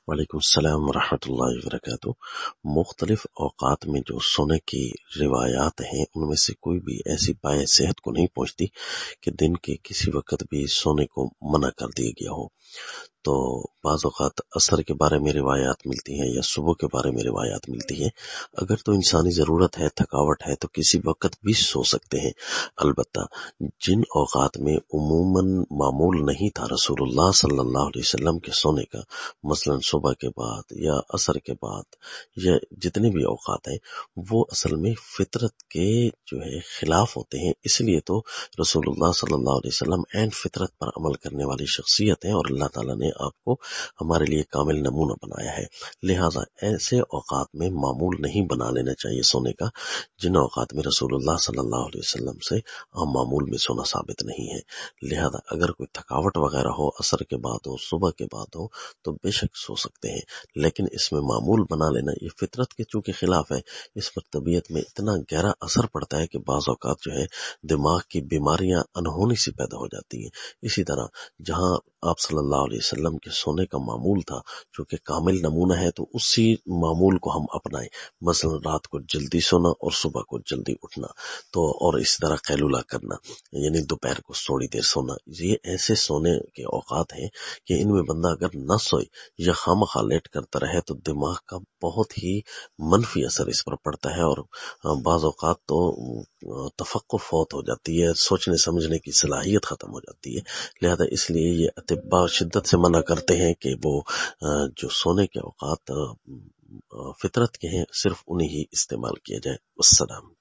وعلیکم السلام ورحمۃ اللہ وبرکاتہ۔ مختلف اوقات میں جو سونے کی روایات ہیں ان میں سے کوئی بھی ایسی پائے صحت کو نہیں پہنچتی کہ دن کے کسی وقت بھی سونے کو منع کر دیا گیا ہو۔ تو بعض اوقات عصر کے بارے میں روایات ملتی ہیں یا صبح کے بارے میں روایات ملتی ہیں۔ اگر تو انسانی ضرورت ہے، تھکاوٹ ہے، تو کسی وقت بھی سو سکتے ہیں۔ البتہ جن اوقات میں عموماً معمول نہیں تھا رسول اللہ صلی اللہ علیہ وسلم کے سونے کا، مثلاً صبح کے بعد یا عصر کے بعد یا جتنے بھی اوقات ہیں، وہ اصل میں فطرت کے جو ہے خلاف ہوتے ہیں۔ اس لیے تو رسول اللہ صلی اللہ علیہ وسلم عین فطرت پر عمل کرنے والی شخصیت ہیں اور اللہ تعالیٰ نے آپ کو ہمارے لیے کامل نمونہ بنایا ہے۔ لہٰذا ایسے اوقات میں معمول نہیں بنا لینا چاہیے سونے کا جن اوقات میں رسول اللہ صلی اللہ علیہ وسلم سے معمول میں سونا ثابت نہیں ہے۔ لہٰذا اگر کوئی تھکاوٹ وغیرہ ہو، عصر کے بعد ہو، صبح کے بعد ہو، تو بے شک سو سکتے ہیں، لیکن اس میں معمول بنا لینا یہ فطرت کے چونکہ خلاف ہے، اس پر طبیعت میں اتنا گہرا اثر پڑتا ہے کہ بعض اوقات جو ہے دماغ کی بیماریاں انہونی سی پیدا ہو جاتی ہیں۔ اسی طرح جہاں آپ صلی اللہ علیہ وسلم کے سونے کا معمول تھا چونکہ کامل نمونہ ہے، تو اسی معمول کو ہم اپنائیں، مثلا رات کو جلدی سونا اور صبح کو جلدی اٹھنا، تو اور اس طرح قیلولہ کرنا، یعنی دوپہر کو تھوڑی دیر سونا۔ یہ ایسے سونے کے اوقات ہیں کہ ان میں بندہ اگر نہ سوئے یا خامخواہ لیٹ کرتا رہے تو دماغ کا بہت ہی منفی اثر اس پر پڑتا ہے، اور بعض اوقات تو تفکر فوت ہو جاتی ہے، سوچنے سمجھنے کی صلاحیت ختم ہو جاتی ہے۔ لہذا اس لیے یہ اطباء شدت سے منع کرتے ہیں کہ وہ جو سونے کے اوقات فطرت کے ہیں صرف انہیں ہی استعمال کیا جائے۔ السلام۔